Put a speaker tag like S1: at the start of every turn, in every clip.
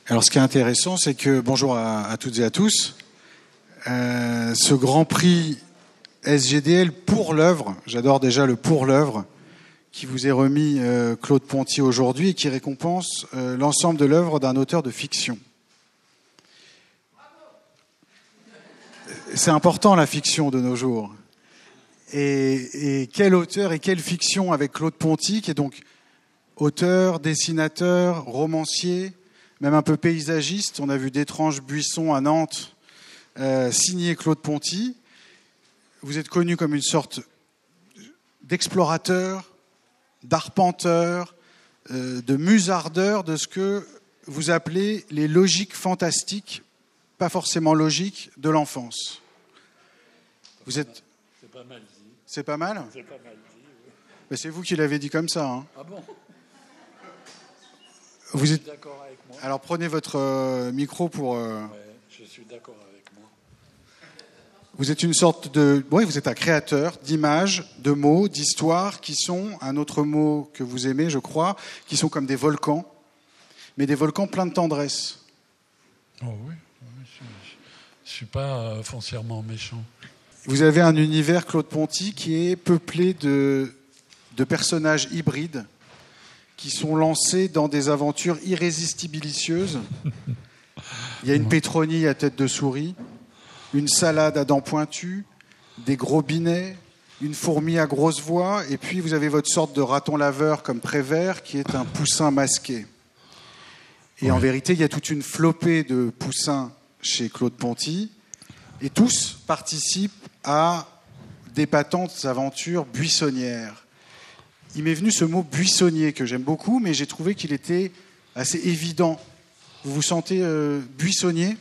S1: Alors, ce qui est intéressant, c'est que, bonjour à toutes et à tous, ce Grand Prix SGDL pour l'œuvre, j'adore déjà le pour l'œuvre, qui vous est remis Claude Ponty aujourd'hui et qui récompense l'ensemble de l'œuvre d'un auteur de fiction. C'est important la fiction de nos jours. Et quel auteur et quelle fiction avec Claude Ponty, qui est donc auteur, dessinateur, romancier, même un peu paysagiste. On a vu d'étranges buissons à Nantes, signé Claude Ponty. Vous êtes connu comme une sorte d'explorateur, d'arpenteur, de musardeur de ce que vous appelez les logiques fantastiques, pas forcément logiques, de l'enfance. Vous êtes...
S2: C'est pas mal dit.
S1: C'est pas mal ?
S2: C'est pas mal dit, oui.
S1: Mais c'est vous qui l'avez dit comme ça. Hein.
S2: Ah bon ?
S1: Vous êtes
S2: d'accord avec moi.
S1: Alors prenez votre micro pour...
S2: Ouais, je suis d'accord avec moi.
S1: Vous êtes une sorte de... Oui, vous êtes un créateur d'images, de mots, d'histoires qui sont, un autre mot que vous aimez, je crois, qui sont comme des volcans, mais des volcans pleins de tendresse.
S2: Oh oui, je ne suis pas foncièrement méchant.
S1: Vous avez un univers, Claude Ponty, qui est peuplé de personnages hybrides qui sont lancés dans des aventures irrésistibilicieuses. Il y a une pétronille à tête de souris, une salade à dents pointues, des gros binets, une fourmi à grosse voix, et puis vous avez votre sorte de raton laveur comme Prévert, qui est un poussin masqué. Et en vérité, il y a toute une flopée de poussins chez Claude Ponty, et tous participent à d'épatantes aventures buissonnières. Il m'est venu ce mot buissonnier que j'aime beaucoup, mais j'ai trouvé qu'il était assez évident. Vous vous sentez buissonnier ?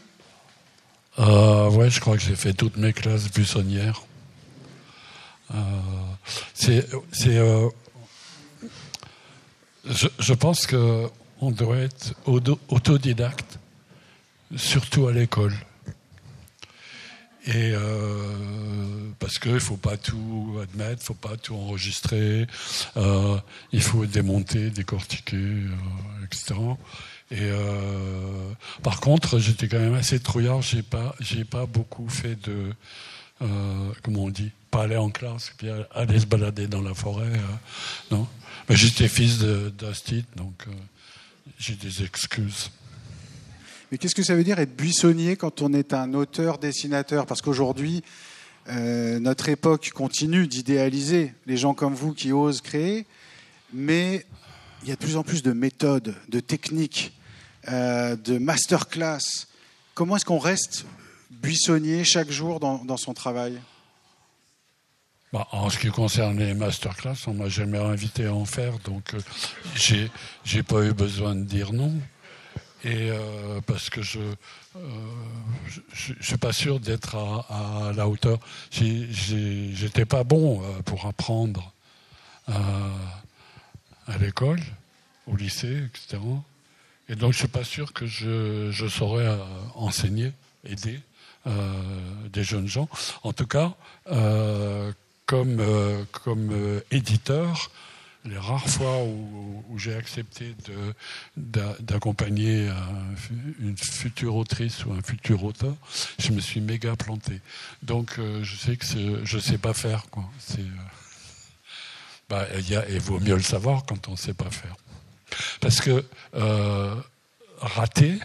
S2: Ouais, je crois que j'ai fait toutes mes classes buissonnières. Je pense qu'on doit être autodidacte, surtout à l'école. Et parce qu'il ne faut pas tout admettre, il ne faut pas tout enregistrer, il faut démonter, décortiquer, etc. Et par contre, j'étais quand même assez trouillard, j'ai pas beaucoup fait de, comment on dit, pas aller en classe, puis aller se balader dans la forêt, non. Mais j'étais fils d'Astit, donc j'ai des excuses.
S1: Mais qu'est-ce que ça veut dire être buissonnier quand on est un auteur-dessinateur ? Parce qu'aujourd'hui, notre époque continue d'idéaliser les gens comme vous qui osent créer, mais il y a de plus en plus de méthodes, de techniques, de masterclass. Comment est-ce qu'on reste buissonnier chaque jour dans son travail ?
S2: En ce qui concerne les masterclass, on m'a jamais invité à en faire, donc j'ai pas eu besoin de dire non. Et parce que je suis pas sûr d'être à la hauteur. J'étais pas bon pour apprendre à l'école, au lycée, etc. Et donc je suis pas sûr que je saurais enseigner, aider des jeunes gens. En tout cas, comme éditeur, les rares fois où j'ai accepté d'accompagner une future autrice ou un futur auteur, je me suis méga planté. Donc je sais que je sais pas faire, quoi. Il vaut mieux le savoir quand on sait pas faire. Parce que rater,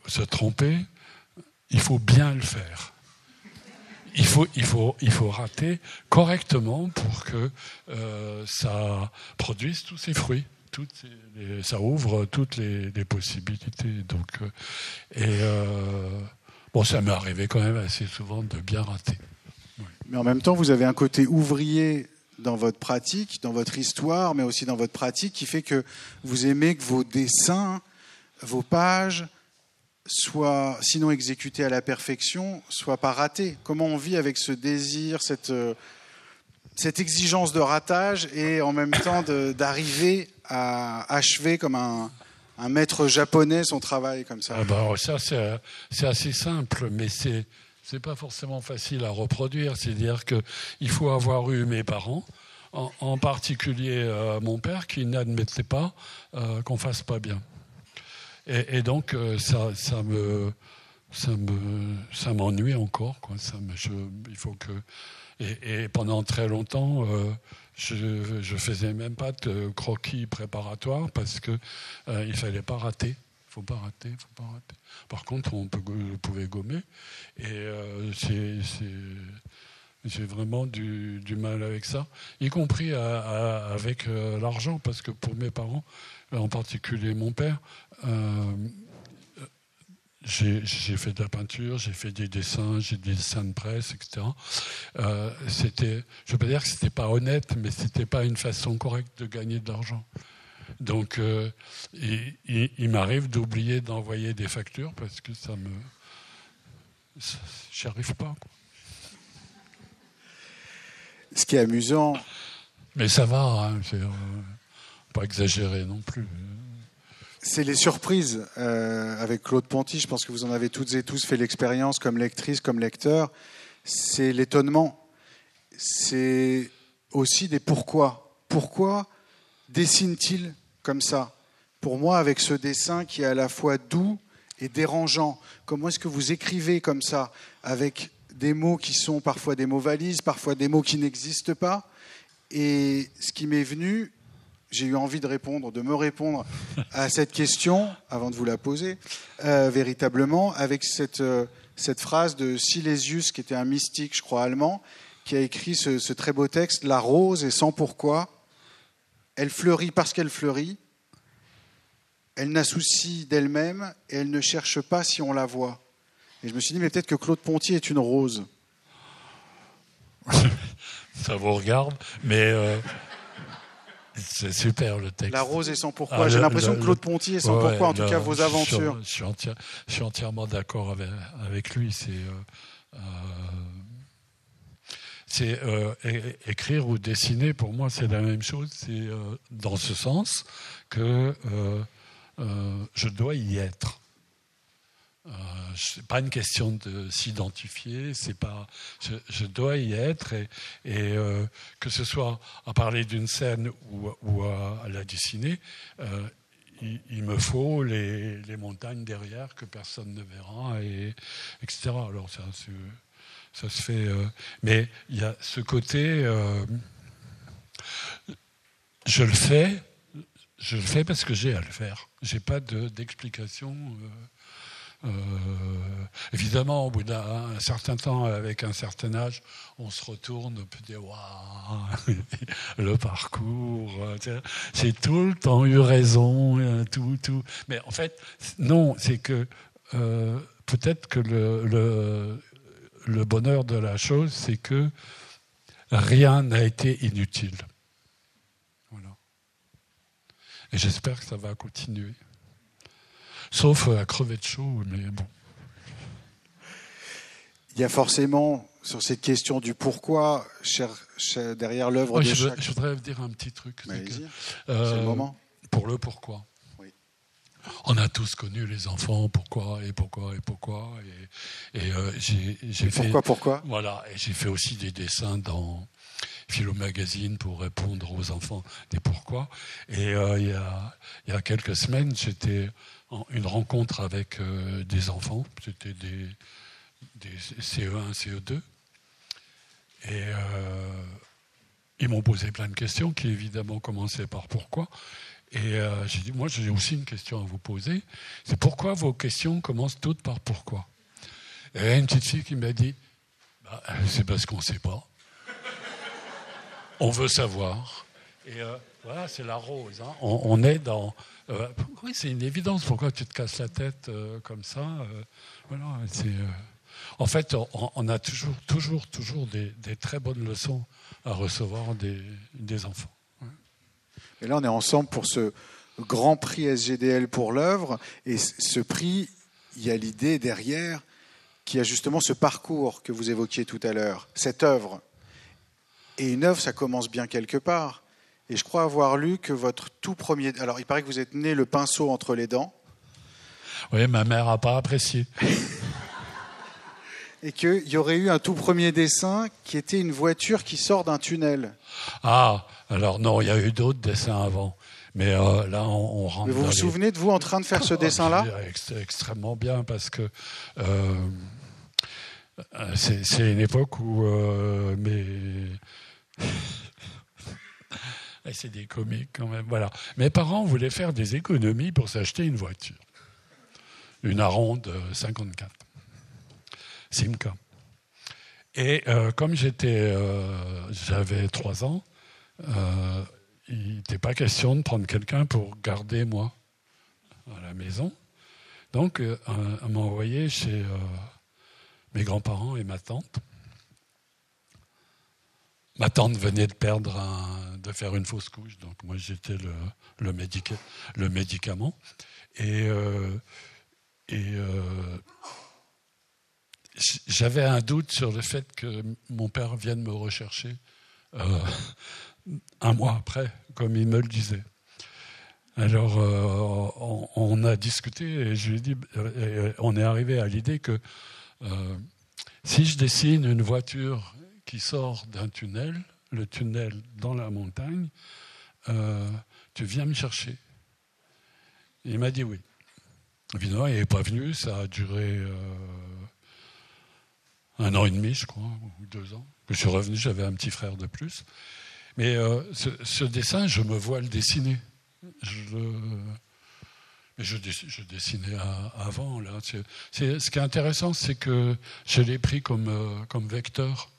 S2: se tromper, il faut bien le faire. Il faut rater correctement pour que ça produise tous ses fruits. Ça ouvre toutes les possibilités. Donc, ça m'est arrivé quand même assez souvent de bien rater. Oui.
S1: Mais en même temps, vous avez un côté ouvrier dans votre pratique, dans votre histoire, mais aussi dans votre pratique, qui fait que vous aimez que vos dessins, vos pages, soit, sinon exécuté à la perfection, soit pas raté. Comment on vit avec ce désir, cette exigence de ratage et en même temps d'arriver à achever comme un maître japonais son travail comme ça ?
S2: Ça, c'est assez simple, mais c'est pas forcément facile à reproduire. C'est-à-dire qu'il faut avoir eu mes parents, en particulier mon père, qui n'admettait pas qu'on fasse pas bien. Et donc, ça m'ennuie encore, quoi. Il faut que... Et pendant très longtemps, je faisais même pas de croquis préparatoires parce que il fallait pas rater. Faut pas rater. Par contre, on pouvait gommer. Et j'ai vraiment du mal avec ça, y compris avec l'argent, parce que pour mes parents, en particulier mon père, j'ai fait de la peinture, j'ai fait des dessins, j'ai des dessins de presse, etc. Je ne veux pas dire que c'était pas honnête, mais c'était pas une façon correcte de gagner de l'argent. Donc, il m'arrive d'oublier d'envoyer des factures parce que j'y arrive pas, quoi.
S1: Ce qui est amusant...
S2: Mais ça va, hein, pas exagéré non plus.
S1: C'est les surprises avec Claude Ponty. Je pense que vous en avez toutes et tous fait l'expérience comme lectrice, comme lecteur. C'est l'étonnement. C'est aussi des pourquoi. Pourquoi dessine-t-il comme ça ? Pour moi, avec ce dessin qui est à la fois doux et dérangeant, comment est-ce que vous écrivez comme ça, avec des mots qui sont parfois des mots valises, parfois des mots qui n'existent pas ? Et ce qui m'est venu... J'ai eu envie de me répondre à cette question, avant de vous la poser, véritablement, avec cette phrase de Silesius, qui était un mystique, je crois, allemand, qui a écrit ce très beau texte, « La rose est sans pourquoi, elle fleurit parce qu'elle fleurit, elle n'a souci d'elle-même et elle ne cherche pas si on la voit. » Et je me suis dit, mais peut-être que Claude Ponty est une rose.
S2: Ça vous regarde, mais... C'est super le texte.
S1: La rose est sans pourquoi. J'ai l'impression que Claude Ponty est sans pourquoi, en tout cas vos aventures.
S2: Je suis entièrement d'accord avec lui. C'est écrire ou dessiner, pour moi, c'est la même chose. C'est dans ce sens que je dois y être. C'est pas une question de s'identifier, c'est pas. Je dois y être et que ce soit à parler d'une scène ou à la dessiner, il me faut les montagnes derrière que personne ne verra etc. Alors ça se fait, mais il y a ce côté. Je le fais parce que j'ai à le faire. J'ai pas d'explication. Évidemment, au bout d'un certain temps, avec un certain âge, on se retourne, on peut dire waouh, le parcours, j'ai tout le temps eu raison, tout. Mais en fait, non, c'est que peut-être que le bonheur de la chose, c'est que rien n'a été inutile. Voilà. Et j'espère que ça va continuer. Sauf à crever de chaud, mais bon.
S1: Il y a forcément, sur cette question du pourquoi, derrière l'œuvre de chaque...
S2: Je voudrais dire un petit truc.
S1: C'est le moment.
S2: Pour le pourquoi.
S1: Oui.
S2: On a tous connu les enfants, pourquoi. Et j'ai fait...
S1: Pourquoi.
S2: Voilà, et j'ai fait aussi des dessins dans Philo Magazine pour répondre aux enfants des pourquoi. Et il y a quelques semaines, j'étais... une rencontre avec des enfants, c'était des CE1, CE2, et ils m'ont posé plein de questions qui évidemment commençaient par pourquoi, et j'ai dit, moi j'ai aussi une question à vous poser, c'est pourquoi vos questions commencent toutes par pourquoi. Et il y a une petite fille qui m'a dit, c'est parce qu'on ne sait pas, on veut savoir, et voilà, c'est la rose, hein. On est dans... oui, c'est une évidence. Pourquoi tu te casses la tête comme ça voilà, en fait, on a toujours des très bonnes leçons à recevoir des enfants. Ouais.
S1: Et là, on est ensemble pour ce grand prix SGDL pour l'œuvre. Et ce prix, il y a l'idée derrière qui a justement ce parcours que vous évoquiez tout à l'heure, cette œuvre. Et une œuvre, ça commence bien quelque part. Et je crois avoir lu que votre tout premier... Alors, il paraît que vous êtes né le pinceau entre les dents.
S2: Oui, ma mère n'a pas apprécié.
S1: Et qu'il y aurait eu un tout premier dessin qui était une voiture qui sort d'un tunnel.
S2: Ah, alors non, il y a eu d'autres dessins avant. Mais là, on rentre.
S1: Mais vous vous souvenez de vous en train de faire ce dessin-là ?
S2: Extrêmement bien, parce que c'est une époque où c'est des comiques quand même. Voilà. Mes parents voulaient faire des économies pour s'acheter une voiture. Une Aronde 54. Simca. Et comme j'avais 3 ans, il n'était pas question de prendre quelqu'un pour garder moi à la maison. Donc, on m'a envoyé chez mes grands-parents et ma tante. Ma tante venait de de faire une fausse couche, donc moi j'étais le médicament. Et j'avais un doute sur le fait que mon père vienne me rechercher 1 mois après, comme il me le disait. Alors, on a discuté et je lui ai dit, on est arrivé à l'idée que si je dessine une voiture qui sort d'un tunnel, le tunnel dans la montagne, tu viens me chercher. Et il m'a dit oui. Évidemment, il n'est pas venu, ça a duré 1 an et demi, je crois, ou 2 ans. Je suis revenu, j'avais un petit frère de plus. Mais ce dessin, je me vois le dessiner. Je dessinais avant. Là. Ce qui est intéressant, c'est que je l'ai pris comme vecteur.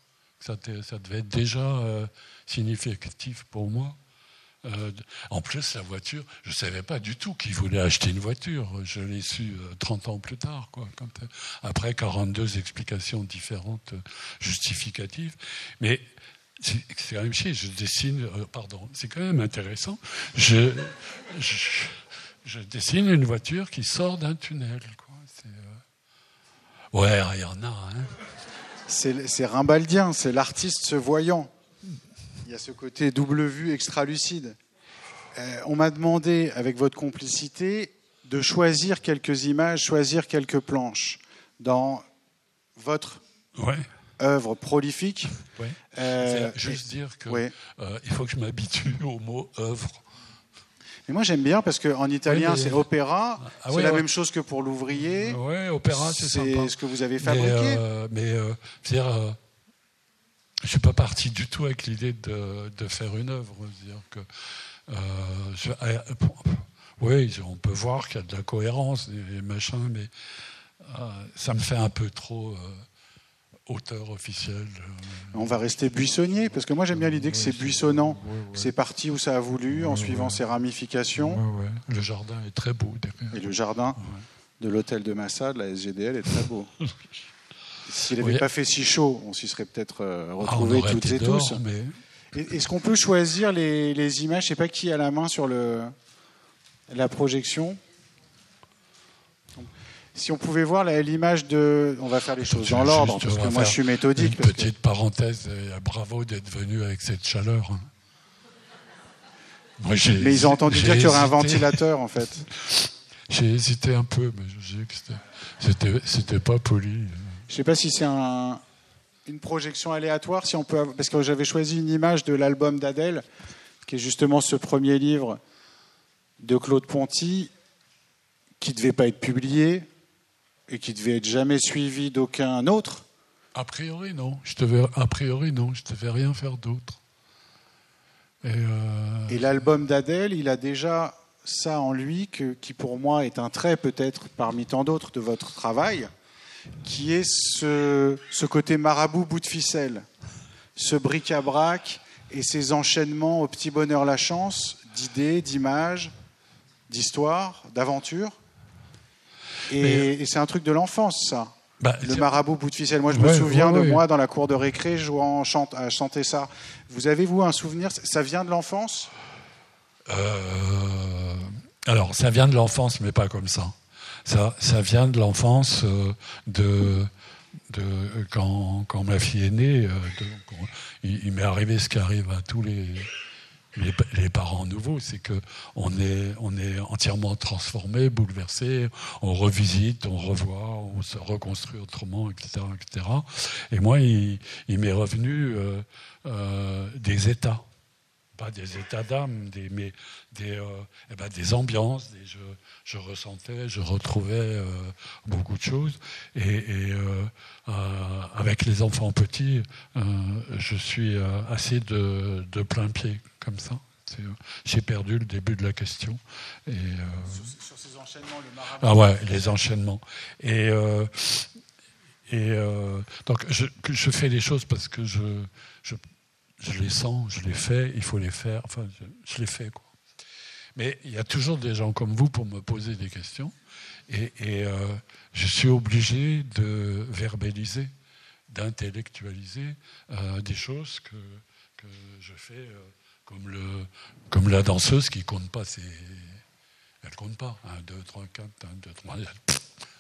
S2: Ça devait être déjà significatif pour moi. En plus, la voiture, je ne savais pas du tout qu'il voulait acheter une voiture. Je l'ai su 30 ans plus tard, quoi, après 42 explications différentes justificatives. Mais c'est quand même chier, je dessine... c'est quand même intéressant. Je dessine une voiture qui sort d'un tunnel. Quoi. Ouais, il y en a. Hein.
S1: C'est Rimbaldien, c'est l'artiste se voyant. Il y a ce côté double vue extra-lucide. On m'a demandé, avec votre complicité, de choisir quelques images, choisir quelques planches dans votre œuvre prolifique.
S2: Ouais. Juste dire que il faut que je m'habitue au mot œuvre.
S1: Mais moi j'aime bien parce qu'en italien c'est opéra, c'est la même chose que pour l'ouvrier.
S2: Oui, opéra c'est sympa.
S1: C'est ce que vous avez fabriqué.
S2: C'est-à-dire, je suis pas parti du tout avec l'idée de faire une œuvre. C'est-à-dire que on peut voir qu'il y a de la cohérence et machin, mais ça me fait un peu trop auteur officiel.
S1: On va rester buissonnier, parce que moi j'aime bien l'idée que c'est buissonnant, que c'est parti où ça a voulu, en suivant ses ramifications.
S2: Le jardin est très beau derrière.
S1: Et le jardin de l'hôtel de Massa, de la SGDL, est très beau. S'il n'avait pas fait si chaud, on s'y serait peut-être retrouvés toutes et tous.
S2: Mais...
S1: Est-ce qu'on peut choisir les images? Je ne sais pas qui a la main sur la projection. Si on pouvait voir l'image de... On va faire les choses dans l'ordre, parce que moi je suis méthodique.
S2: Une petite parenthèse, bravo d'être venu avec cette chaleur.
S1: Moi, mais ils ont entendu dire qu'il y aurait un ventilateur, en fait.
S2: J'ai hésité un peu, mais je disais que c'était pas poli.
S1: Je ne sais pas si c'est une projection aléatoire, si on peut, parce que j'avais choisi une image de l'album d'Adèle, qui est justement ce premier livre de Claude Ponty, qui ne devait pas être publié et qui devait être jamais suivi d'aucun autre.
S2: A priori, non. Je devais rien faire d'autre.
S1: Et l'album d'Adèle, il a déjà ça en lui, qui pour moi est un trait peut-être parmi tant d'autres de votre travail, qui est ce côté marabout bout de ficelle, ce bric-à-brac et ces enchaînements au petit bonheur la chance d'idées, d'images, d'histoires, d'aventures. Et c'est un truc de l'enfance, ça. Le marabout bout de ficelle. Moi, je me souviens de moi dans la cour de récré jouant à chanter ça. Vous avez, vous, un souvenir? Ça vient de l'enfance?
S2: Alors, ça vient de l'enfance, mais pas comme ça. Ça vient de l'enfance quand ma fille est née. Il m'est arrivé ce qui arrive à tous les parents nouveaux, c'est qu'on est entièrement transformé, bouleversé, on revisite, on revoit, on se reconstruit autrement, etc. etc. Et moi, il m'est revenu des états pas des états d'âme, mais des ambiances. Je ressentais, je retrouvais beaucoup de choses. Et avec les enfants petits, je suis assez de plein pied, comme ça. J'ai perdu le début de la question.
S1: Sur ces enchaînements, le marabout.
S2: Ah ouais, les enchaînements. Donc je fais les choses parce que je les sens, je les fais, il faut les faire, enfin je les fais, quoi. Mais il y a toujours des gens comme vous pour me poser des questions et je suis obligé de verbaliser, d'intellectualiser des choses que je fais comme la danseuse qui compte pas elle compte pas. 1, 2, 3, 4, 1, 2, 3.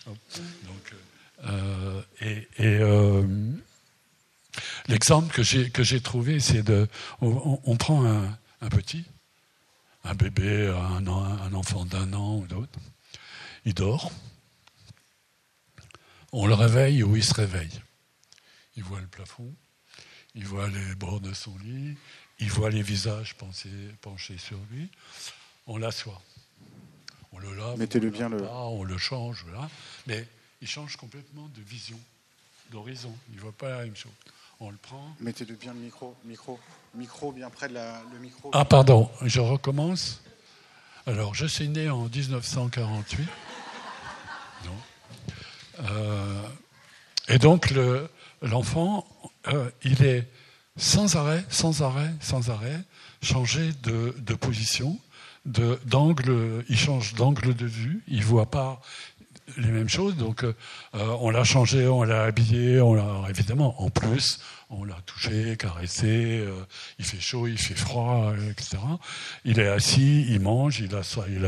S2: Donc, l'exemple que j'ai trouvé, c'est on prend un petit, un bébé, un enfant d'1 an ou d'autre, il dort, on le réveille ou il se réveille. Il voit le plafond, il voit les bords de son lit, il voit les visages penchés sur lui, on l'assoit. On le lave, on le change, voilà. Mais il change complètement de vision, d'horizon. Il ne voit pas la même chose. On le prend.
S1: Mettez-le bien le micro bien près de le micro.
S2: Ah pardon, je recommence. Alors, je suis né en 1948. Non. Et donc, l'enfant, il est sans arrêt, changé de position, d'angle, il change d'angle de vue, il ne voit pas les mêmes choses, donc on l'a changé, on l'a habillé, évidemment, en plus, on l'a touché, caressé, il fait chaud, il fait froid, etc. Il est assis, il mange, il a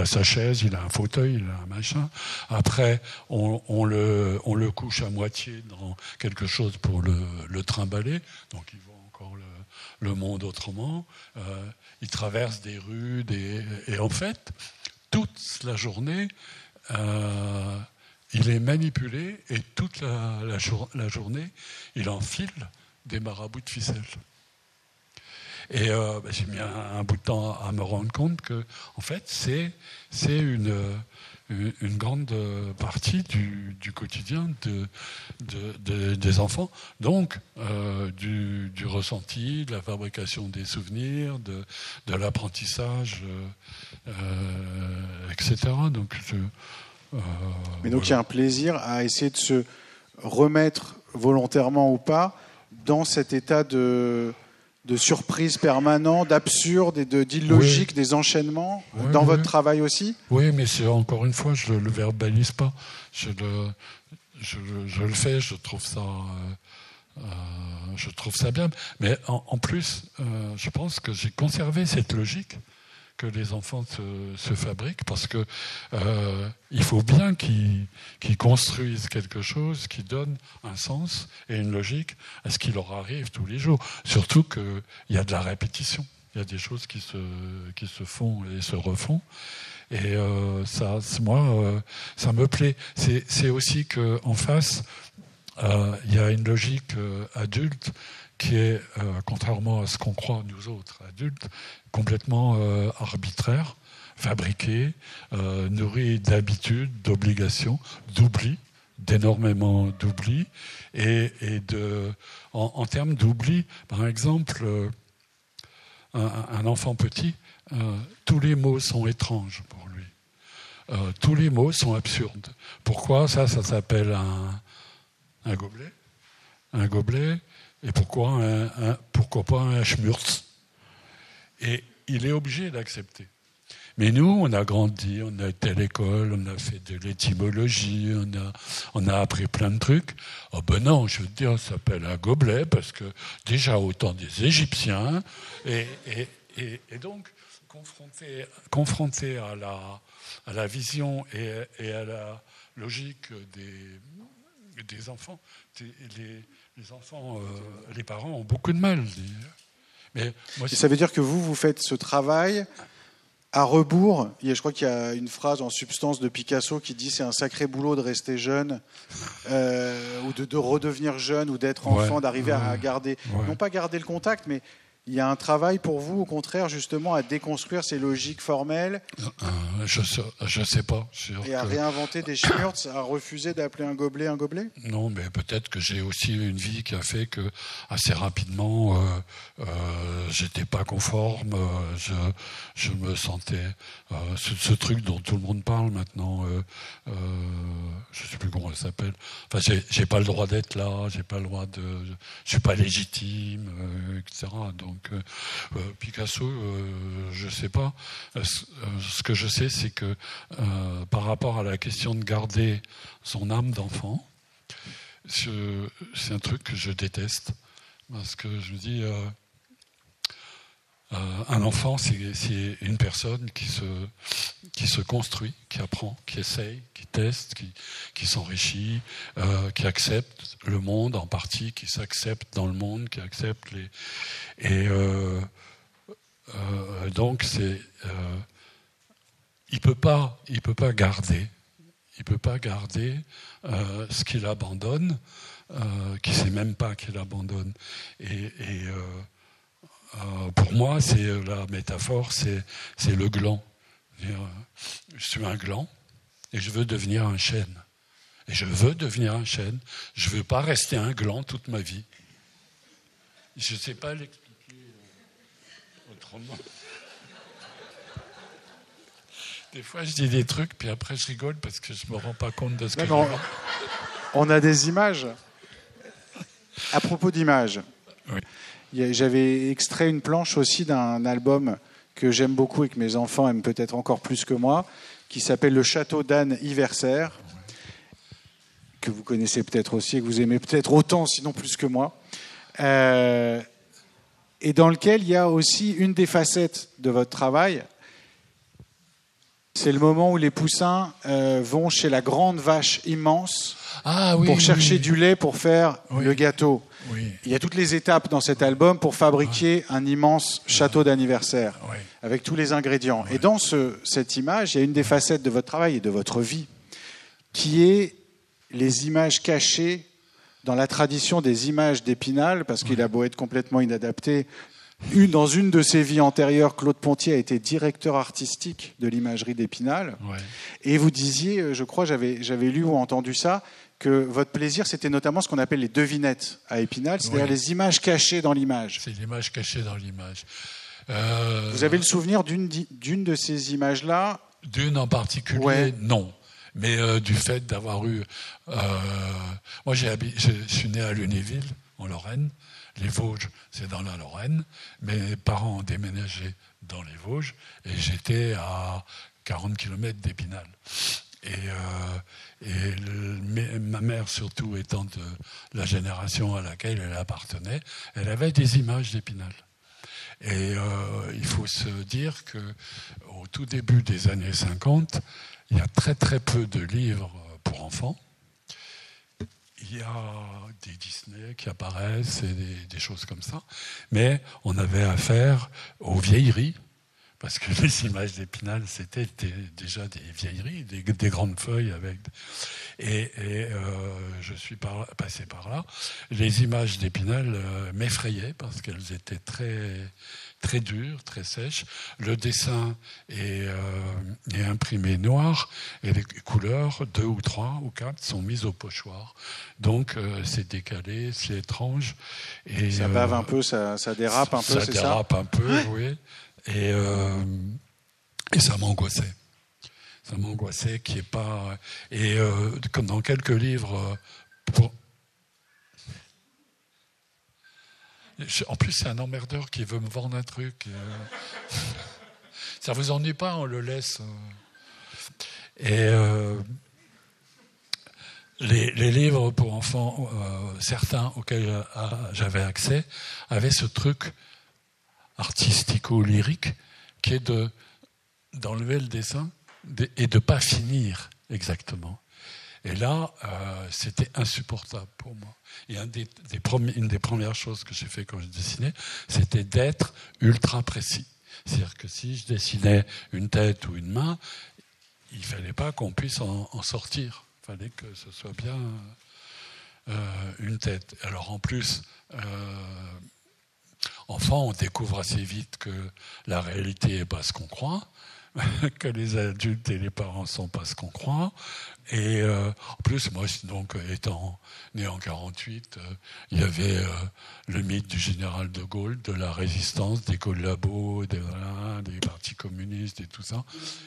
S2: sa chaise, il a un fauteuil, il a un machin. Après, on le couche à moitié dans quelque chose pour le trimballer, donc il voit encore le monde autrement. Il traverse des rues, et en fait, toute la journée, il est manipulé et toute la journée, il enfile des marabouts de ficelle. Et j'ai mis un bout de temps à me rendre compte que, en fait, c'est une grande partie du quotidien des enfants. Donc, du ressenti, de la fabrication des souvenirs, de l'apprentissage, etc. Donc,
S1: mais donc il y a un plaisir à essayer de se remettre volontairement ou pas dans cet état de surprise permanent, d'absurde et d'illogique, des enchaînements, dans votre travail aussi.
S2: Oui, mais encore une fois, je ne le verbalise pas. Je le fais, je trouve ça bien. Mais en plus, je pense que j'ai conservé cette logique que les enfants se fabriquent, parce que il faut bien qu'ils construisent quelque chose qui donne un sens et une logique à ce qui leur arrive tous les jours. Surtout qu'il y a de la répétition, il y a des choses qui se font et se refont. Et ça me plaît. C'est aussi qu'en face, il y a une logique adulte qui est, contrairement à ce qu'on croit nous autres adultes, complètement arbitraire, fabriqué, nourri d'habitudes, d'obligations, d'oubli, d'énormément d'oubli. Et en termes d'oubli, par exemple, un enfant petit, tous les mots sont étranges pour lui. Tous les mots sont absurdes. Pourquoi ça s'appelle un gobelet? Un gobelet. Et pourquoi pas un schmurz? Et il est obligé d'accepter. Mais nous, on a grandi, on a été à l'école, on a fait de l'étymologie, on a appris plein de trucs. Oh ben non, je veux dire, ça s'appelle un gobelet parce que déjà au temps des Égyptiens, et donc confronté à la vision et à la logique des enfants, les enfants, les parents ont beaucoup de mal. Mais moi,
S1: ça veut dire que vous faites ce travail à rebours. Je crois qu'il y a une phrase en substance de Picasso qui dit c'est un sacré boulot de rester jeune, ou de redevenir jeune, ou d'être enfant, d'arriver à garder, non pas garder le contact, mais Il y a un travail pour vous, au contraire, justement, à déconstruire ces logiques formelles
S2: Je sais pas.
S1: Et à réinventer des schmurts, à refuser d'appeler un gobelet?
S2: Non, mais peut-être que j'ai aussi une vie qui a fait que assez rapidement, j'étais pas conforme. Je me sentais ce truc dont tout le monde parle maintenant. Je sais plus comment ça s'appelle. Enfin, j'ai pas le droit d'être là. J'ai pas le droit je suis pas légitime, etc. Donc Picasso, je sais pas. Ce que je sais, c'est que par rapport à la question de garder son âme d'enfant, c'est un truc que je déteste, parce que je me dis, un enfant, c'est une personne qui se construit, qui apprend, qui essaye, qui teste, qui s'enrichit, qui accepte le monde en partie, qui s'accepte dans le monde, qui accepte les... Et donc, il peut pas garder ce qu'il abandonne, qui sait même pas qu'il abandonne. Et pour moi, c'est la métaphore, c'est le gland. Je suis un gland et je veux devenir un chêne. Et je veux devenir un chêne. Je veux pas rester un gland toute ma vie. Je sais pas l'expliquer autrement. Des fois, je dis des trucs, puis après, je rigole parce que je me rends pas compte de ce que je dis.
S1: On a des images. À propos d'images,
S2: oui.
S1: J'avais extrait une planche aussi d'un album que j'aime beaucoup et que mes enfants aiment peut-être encore plus que moi, qui s'appelle Le Château d'Anne Iversaire, que vous connaissez peut-être aussi et que vous aimez peut-être autant, sinon plus que moi. Et dans lequel il y a aussi une des facettes de votre travail. C'est le moment où les poussins vont chez la grande vache immense pour chercher du lait pour faire le gâteau.
S2: Oui.
S1: Il y a toutes les étapes dans cet album pour fabriquer un immense château d'anniversaire avec tous les ingrédients. Et dans cette image, il y a une des facettes de votre travail et de votre vie qui est les images cachées dans la tradition des images d'Épinal, parce qu'il a beau être complètement inadapté. Dans une de ses vies antérieures, Claude Ponty a été directeur artistique de l'imagerie d'Épinal. Ouais. Et vous disiez, je crois, j'avais lu ou entendu ça, que votre plaisir, c'était notamment ce qu'on appelle les devinettes à Épinal, c'est-à-dire les images cachées dans l'image.
S2: C'est l'image cachée dans l'image.
S1: Vous avez le souvenir d'une de ces images-là?
S2: D'une en particulier, non. Mais du fait d'avoir eu... moi, je suis né à Lunéville, en Lorraine. Les Vosges, c'est dans la Lorraine. Mes parents ont déménagé dans les Vosges et j'étais à 40 km d'Épinal. Ma mère, surtout étant de la génération à laquelle elle appartenait, elle avait des images d'Épinal. Et il faut se dire qu'au tout début des années 50, il y a très très peu de livres pour enfants. Il y a des Disney qui apparaissent et des choses comme ça. Mais on avait affaire aux vieilleries, parce que les images d'Épinal, c'était déjà des vieilleries, des grandes feuilles avec... Et je suis passé par là. Les images d'Épinal m'effrayaient parce qu'elles étaient très dures, très sèches. Le dessin est imprimé noir et les couleurs, 2 ou 3 ou 4, sont mises au pochoir. Donc c'est décalé, c'est étrange. Et,
S1: ça bave un peu, ça dérape un peu, c'est ça?
S2: Ça dérape un peu, oui. Et ça m'angoissait. Ça m'angoissait qu'il n'y ait pas... Et comme dans quelques livres... En plus, c'est un emmerdeur qui veut me vendre un truc. Ça vous ennuie pas, on le laisse. Et les livres pour enfants, certains auxquels j'avais accès, avaient ce truc artistico-lyrique qui est d'enlever le dessin et de ne pas finir exactement. Et là, c'était insupportable pour moi. Et une des premières choses que j'ai fait quand je dessinais, c'était d'être ultra précis. C'est-à-dire que si je dessinais une tête ou une main, il ne fallait pas qu'on puisse en sortir. Il fallait que ce soit bien une tête. Alors en plus, Enfant, on découvre assez vite que la réalité n'est pas ce qu'on croit, que les adultes et les parents ne sont pas ce qu'on croit. Et en plus, moi, donc, étant né en 1948, il y avait le mythe du général de Gaulle, de la résistance, des collabos, des partis communistes et tout ça.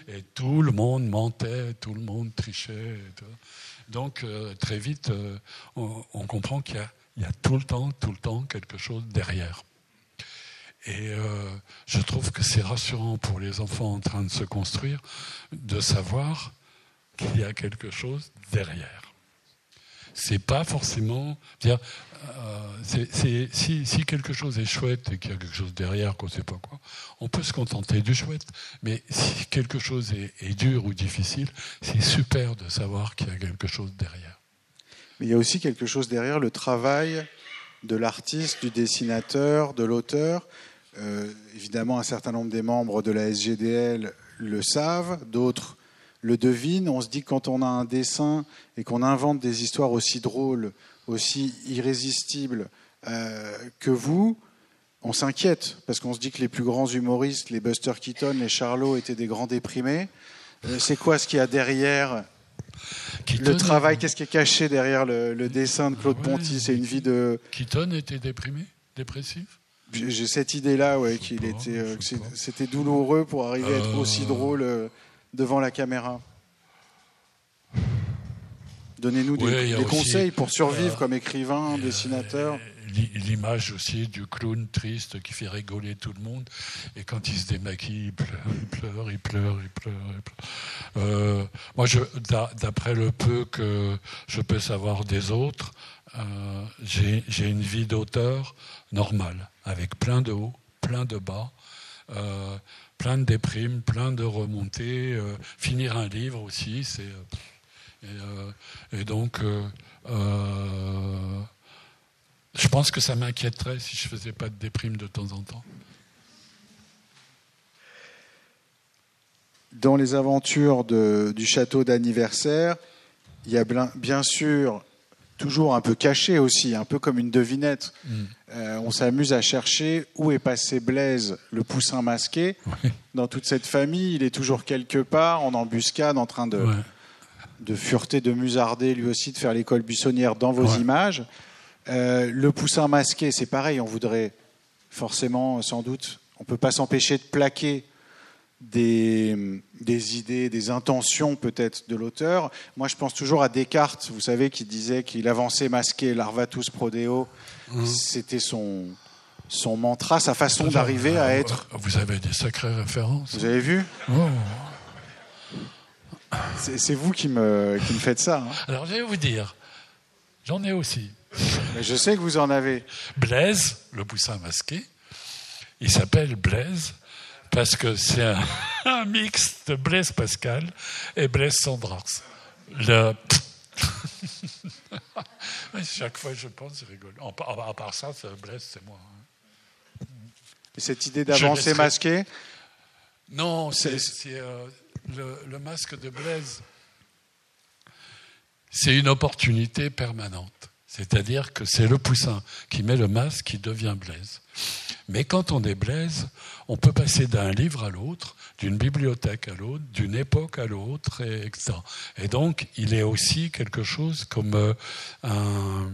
S2: Et tout le monde mentait, tout le monde trichait. Et tout. Donc, très vite, on comprend qu'il y a tout le temps quelque chose derrière. Et je trouve que c'est rassurant pour les enfants en train de se construire de savoir qu'il y a quelque chose derrière. C'est pas forcément dire si quelque chose est chouette et qu'il y a quelque chose derrière qu'on ne sait pas quoi, on peut se contenter du chouette. Mais si quelque chose est dur ou difficile, c'est super de savoir qu'il y a quelque chose derrière.
S1: Mais il y a aussi quelque chose derrière, le travail de l'artiste, du dessinateur, de l'auteur. Évidemment, un certain nombre des membres de la SGDL le savent, d'autres le devinent. On se dit que quand on a un dessin et qu'on invente des histoires aussi drôles, aussi irrésistibles que vous, on s'inquiète, parce qu'on se dit que les plus grands humoristes, les Buster Keaton, les Charlot, étaient des grands déprimés. C'est quoi ce qu'il y a derrière le travail? Qu'est-ce qui est caché derrière le dessin de Claude Ponty? C'est une vie de...
S2: Keaton était déprimé, dépressif?
S1: J'ai cette idée-là, c'était douloureux pour arriver à être aussi drôle devant la caméra. Donnez-nous des conseils pour survivre comme écrivain, dessinateur.
S2: L'image aussi du clown triste qui fait rigoler tout le monde, et quand il se démaquille, il pleure. Moi, d'après le peu que je peux savoir des autres, j'ai une vie d'auteur normale, avec plein de hauts, plein de bas, plein de déprimes, plein de remontées. Finir un livre aussi, et donc je pense que ça m'inquiéterait si je ne faisais pas de déprime de temps en temps.
S1: Dans les aventures du château d'anniversaire, il y a bien sûr toujours un peu caché aussi, un peu comme une devinette. On s'amuse à chercher où est passé Blaise, le poussin masqué.
S2: Oui.
S1: Dans toute cette famille, il est toujours quelque part, en embuscade, en train de fureter, de musarder, lui aussi, de faire l'école buissonnière dans vos images. Le poussin masqué, c'est pareil, on voudrait forcément, sans doute, on ne peut pas s'empêcher de plaquer des idées, des intentions peut-être de l'auteur. Moi, je pense toujours à Descartes, vous savez, qui disait qu'il avançait masqué, larvatus prodeo. C'était son mantra, sa façon d'arriver à être...
S2: Vous avez des sacrées références.
S1: Vous avez vu ? C'est vous qui me faites ça. Hein.
S2: Alors, je vais vous dire, j'en ai aussi.
S1: Mais je sais que vous en avez.
S2: Blaise, le poussin masqué, il s'appelle Blaise parce que c'est un mix de Blaise Pascal et Blaise Cendrars. Chaque fois que je pense, c'est rigolo. À part ça, Blaise, c'est moi.
S1: Et cette idée d'avancer masqué ?
S2: Non, c'est le masque de Blaise. C'est une opportunité permanente. C'est-à-dire que c'est le poussin qui met le masque qui devient Blaise. Mais quand on est Blaise, on peut passer d'un livre à l'autre, d'une bibliothèque à l'autre, d'une époque à l'autre, etc. Et donc, il est aussi quelque chose comme un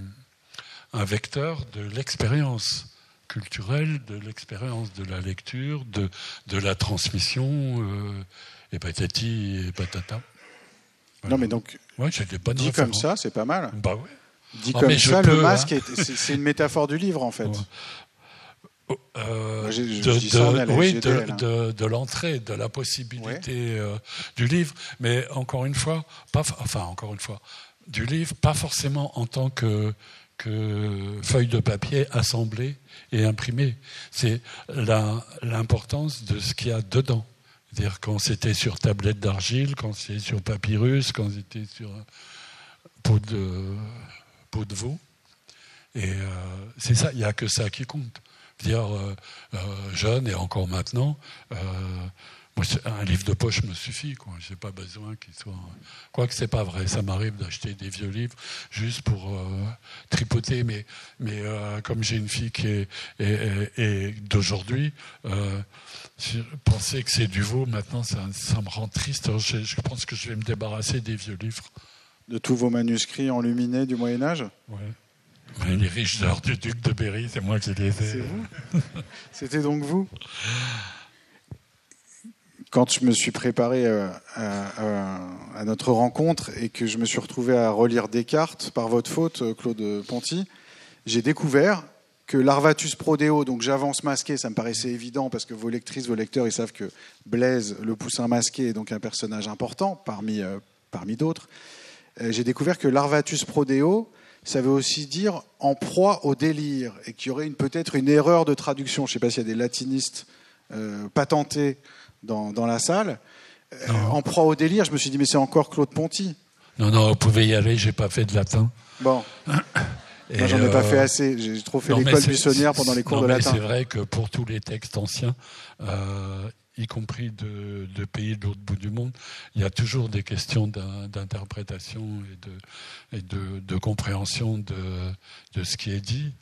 S2: vecteur de l'expérience culturelle, de l'expérience de la lecture, de la transmission, et patati et patata. Voilà.
S1: Non, mais donc,
S2: j'ai des bonnes
S1: dit
S2: références.
S1: comme ça, c'est pas mal.
S2: Bah oui.
S1: Dit comme ça, le masque, c'est une métaphore du livre, en fait.
S2: De l'entrée, de la possibilité du livre, mais encore une fois, du livre, pas forcément en tant que feuille de papier assemblée et imprimée. C'est l'importance de ce qu'il y a dedans. C'est-à-dire quand c'était sur tablette d'argile, quand c'était sur papyrus, quand c'était sur peau de veau. Et c'est ça, il n'y a que ça qui compte. Dire jeune et encore maintenant, Moi, un livre de poche me suffit, quoi. J'ai pas besoin qu'il soit. Quoique c'est pas vrai, ça m'arrive d'acheter des vieux livres juste pour tripoter, mais comme j'ai une fille qui est d'aujourd'hui, penser que c'est du veau maintenant, ça me rend triste. Alors, je pense que je vais me débarrasser des vieux livres.
S1: De tous vos manuscrits enluminés du Moyen-Âge ?
S2: Ouais. Les riches d'or du duc de Berry, c'est moi qui les ai.
S1: C'est vous ? C'était donc vous ? Quand je me suis préparé à notre rencontre et que je me suis retrouvé à relire Descartes, par votre faute, Claude Ponty, j'ai découvert que l'Arvatus Prodeo, donc j'avance masqué, ça me paraissait évident parce que vos lectrices, vos lecteurs, ils savent que Blaise, le poussin masqué, est donc un personnage important parmi d'autres. J'ai découvert que l'Arvatus Prodeo, ça veut aussi dire en proie au délire, et qu'il y aurait peut-être une erreur de traduction. Je ne sais pas s'il y a des latinistes patentés dans la salle. En proie au délire, je me suis dit, mais c'est encore Claude Ponty.
S2: Non, vous pouvez y aller, j'ai pas fait de latin.
S1: Bon. Moi, j'en ai pas fait assez. J'ai trop fait l'école buissonnière pendant les cours de latin.
S2: C'est vrai que pour tous les textes anciens, y compris de pays de l'autre bout du monde, il y a toujours des questions d'interprétation et de compréhension de ce qui est dit.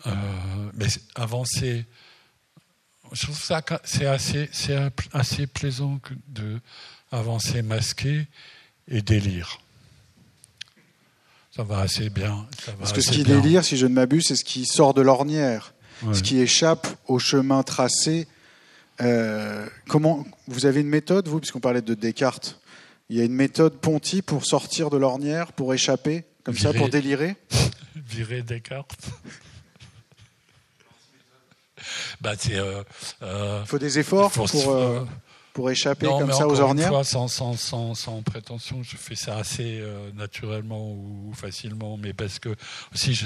S2: Mais avancer, je trouve ça c'est assez plaisant d'avancer masqué et délire. Ça va assez bien.
S1: Parce que ce qui délire, si je ne m'abuse, c'est ce qui sort de l'ornière, ce qui échappe au chemin tracé. Comment vous avez une méthode, vous, puisqu'on parlait de Descartes, il y a une méthode Ponty pour sortir de l'ornière, pour échapper, comme ça, pour délirer.
S2: Virer Descartes.
S1: Il faut des efforts pour échapper comme ça aux ornières.
S2: Une fois, sans prétention, je fais ça assez naturellement ou facilement, mais parce que aussi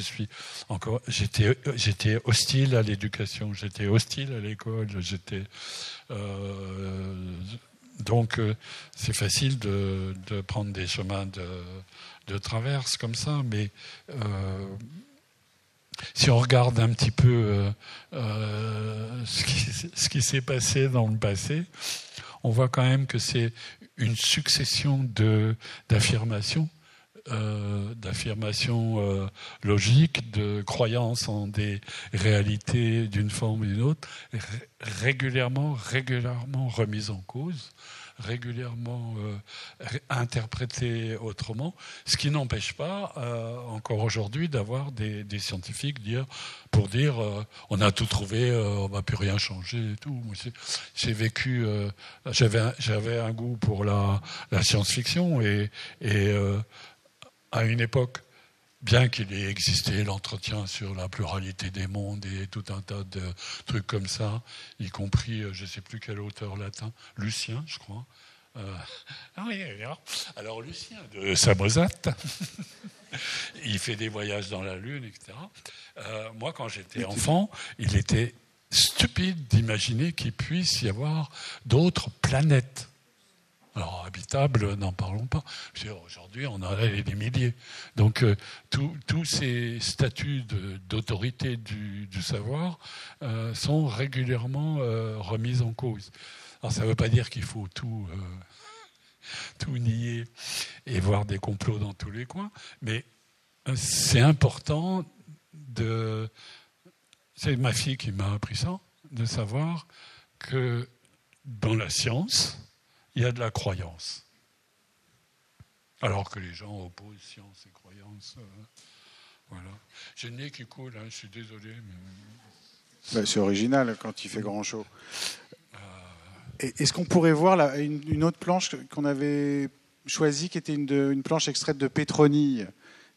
S2: j'étais hostile à l'éducation, j'étais hostile à l'école, donc c'est facile de prendre des chemins de traverse comme ça, mais si on regarde un petit peu ce qui s'est passé dans le passé, on voit quand même que c'est une succession d'affirmations logiques, de croyances en des réalités d'une forme ou d'une autre, régulièrement remises en cause, régulièrement interprétées autrement, ce qui n'empêche pas encore aujourd'hui d'avoir des scientifiques pour dire on a tout trouvé, on ne va plus rien changer et tout. Moi, j'ai vécu, j'avais un goût pour la science-fiction et à une époque, bien qu'il ait existé l'entretien sur la pluralité des mondes et tout un tas de trucs comme ça, y compris, je ne sais plus quel auteur latin, Lucien, je crois. Alors Lucien de Samosate, il fait des voyages dans la Lune, etc. Moi, quand j'étais enfant, il était stupide d'imaginer qu'il puisse y avoir d'autres planètes. Alors, habitable, n'en parlons pas. Aujourd'hui, on en a des milliers. Donc, tous ces statuts d'autorité du savoir sont régulièrement remis en cause. Alors, ça ne veut pas dire qu'il faut tout nier et voir des complots dans tous les coins, mais c'est important c'est ma fille qui m'a appris ça, de savoir que dans la science, il y a de la croyance. Alors que les gens opposent science et croyance. Voilà. J'ai le nez qui coule, je suis désolé. Mais...
S1: c'est original quand il fait grand chaud. Est-ce qu'on pourrait voir une autre planche qu'on avait choisie, qui était une planche extraite de Pétronille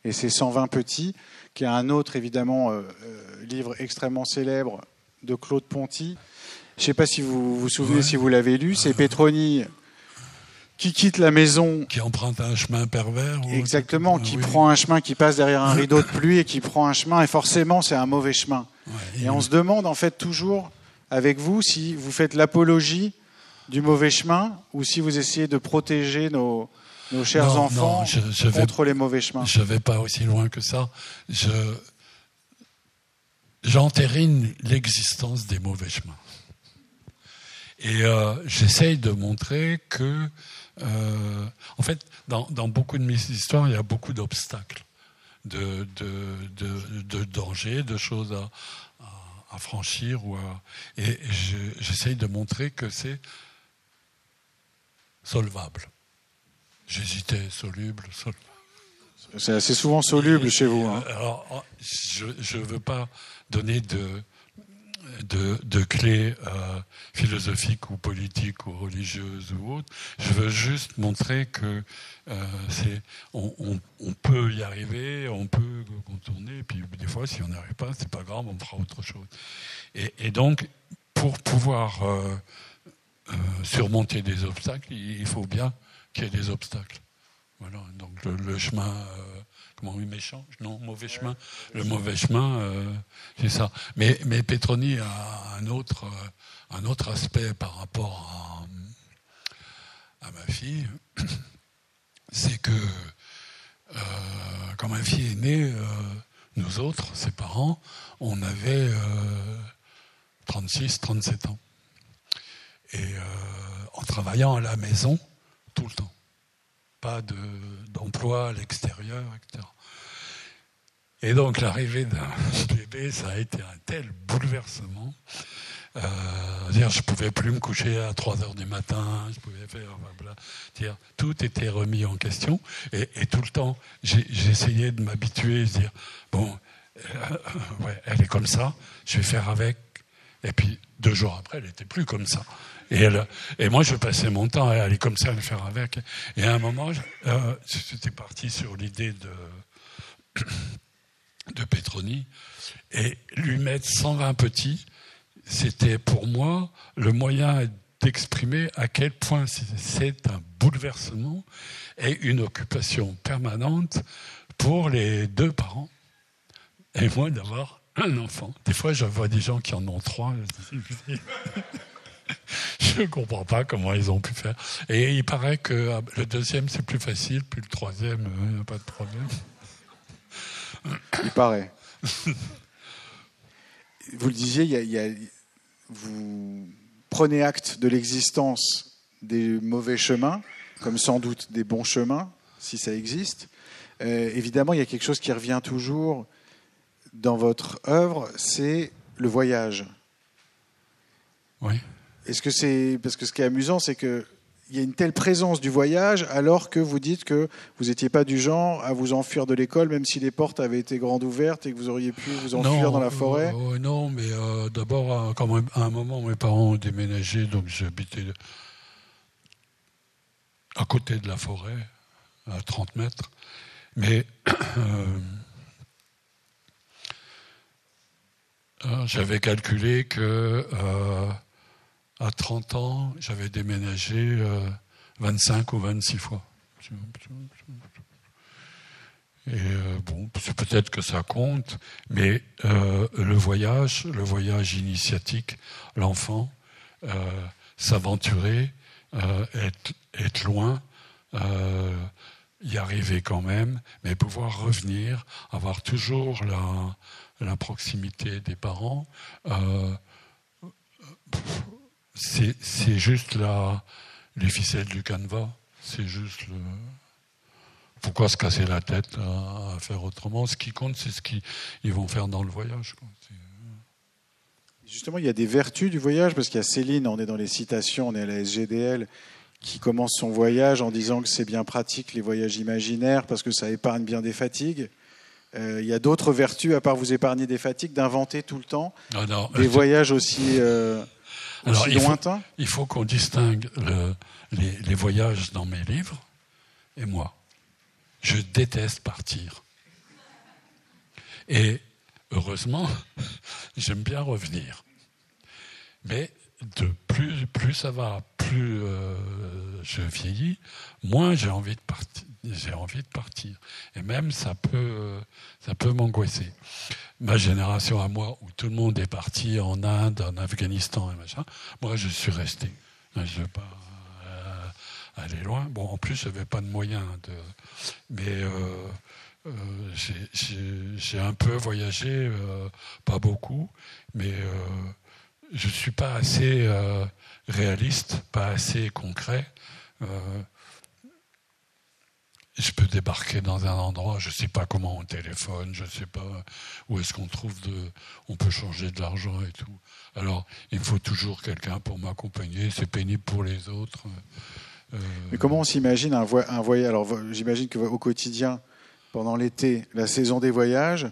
S1: et ses 120 petits, qui est un autre, évidemment, livre extrêmement célèbre de Claude Ponty. Je ne sais pas si vous vous souvenez, si vous l'avez lu, c'est Pétronille qui quitte la maison...
S2: Qui emprunte un chemin pervers.
S1: Exactement, qui prend un chemin, qui passe derrière un rideau de pluie et qui prend un chemin, et forcément, c'est un mauvais chemin. Et on se demande, en fait, toujours, avec vous, si vous faites l'apologie du mauvais chemin ou si vous essayez de protéger nos chers enfants contre les mauvais chemins.
S2: Je ne vais pas aussi loin que ça. j'entérine l'existence des mauvais chemins. Et j'essaye de montrer que, en fait, dans beaucoup de mes histoires, il y a beaucoup d'obstacles, de dangers, de choses à franchir. Et j'essaye de montrer que c'est solvable. J'hésitais, soluble.
S1: C'est assez souvent soluble chez vous. Hein.
S2: Alors, je ne veux pas donner de clés philosophiques ou politiques ou religieuses ou autres. Je veux juste montrer que on peut y arriver, on peut contourner, puis des fois, si on n'y arrive pas, c'est pas grave, on fera autre chose. Et donc, pour pouvoir surmonter des obstacles, il faut bien qu'il y ait des obstacles. Voilà, donc le chemin, méchant, non, mauvais chemin. Le mauvais chemin, c'est ça. Mais Petroni a un autre aspect par rapport à ma fille, c'est que quand ma fille est née, nous autres, ses parents, on avait 36, 37 ans. Et en travaillant à la maison, tout le temps. Pas d'emploi à l'extérieur, etc. Et donc l'arrivée d'un bébé, ça a été un tel bouleversement. Je ne pouvais plus me coucher à 3h du matin, je pouvais faire... tout était remis en question. Et tout le temps, j'essayais de m'habituer, de dire, bon, elle est comme ça, je vais faire avec. Et puis 2 jours après, elle n'était plus comme ça. Et moi, je passais mon temps à aller comme ça, à le faire avec. Et à un moment, j'étais parti sur l'idée de Petroni. Et lui mettre 120 petits, c'était pour moi le moyen d'exprimer à quel point c'est un bouleversement et une occupation permanente pour les 2 parents. Et moi, d'avoir un enfant. Des fois, je vois des gens qui en ont 3. Je ne comprends pas comment ils ont pu faire. Et il paraît que le 2e, c'est plus facile, puis le 3e, il n'y a pas de problème.
S1: Il paraît. Vous le disiez, vous prenez acte de l'existence des mauvais chemins, comme sans doute des bons chemins, si ça existe. Évidemment, il y a quelque chose qui revient toujours dans votre œuvre, c'est le voyage.
S2: Oui.
S1: Est-ce que c'est... Parce que ce qui est amusant, c'est qu'il y a une telle présence du voyage, alors que vous dites que vous n'étiez pas du genre à vous enfuir de l'école, même si les portes avaient été grandes ouvertes et que vous auriez pu vous enfuir dans la forêt.
S2: Non, mais d'abord, quand même, à un moment, mes parents ont déménagé, donc j'habitais à côté de la forêt, à 30 mètres. Mais j'avais calculé que... à 30 ans, j'avais déménagé 25 ou 26 fois. Et c'est peut-être que ça compte, mais le voyage initiatique, l'enfant, s'aventurer, être loin, y arriver quand même, mais pouvoir revenir, avoir toujours la proximité des parents, c'est juste les ficelles du canevas. C'est juste pourquoi se casser la tête à faire autrement? Ce qui compte, c'est ce qu'ils vont faire dans le voyage.
S1: Justement, il y a des vertus du voyage, parce qu'il y a Céline, on est dans les citations, on est à la SGDL, qui commence son voyage en disant que c'est bien pratique les voyages imaginaires, parce que ça épargne bien des fatigues. Il y a d'autres vertus, à part vous épargner des fatigues, d'inventer tout le temps des voyages aussi...
S2: Alors,
S1: lointain.
S2: Il faut qu'on distingue les voyages dans mes livres et moi. Je déteste partir. Et heureusement, j'aime bien revenir. Mais plus ça va, plus je vieillis, moins j'ai envie de partir. Et même ça peut m'angoisser. Ma génération à moi, où tout le monde est parti en Inde, en Afghanistan et machin, moi je suis resté. Je ne veux pas aller loin. Bon, en plus, je n'avais pas de moyens. Mais j'ai un peu voyagé, pas beaucoup, mais je ne suis pas assez réaliste, pas assez concret. Je peux débarquer dans un endroit, je ne sais pas comment on téléphone, je ne sais pas où est-ce qu'on trouve on peut changer de l'argent et tout. Alors, il me faut toujours quelqu'un pour m'accompagner, c'est pénible pour les autres.
S1: Mais comment on s'imagine un voyage? Alors, j'imagine qu'au quotidien, pendant l'été, la saison des voyages,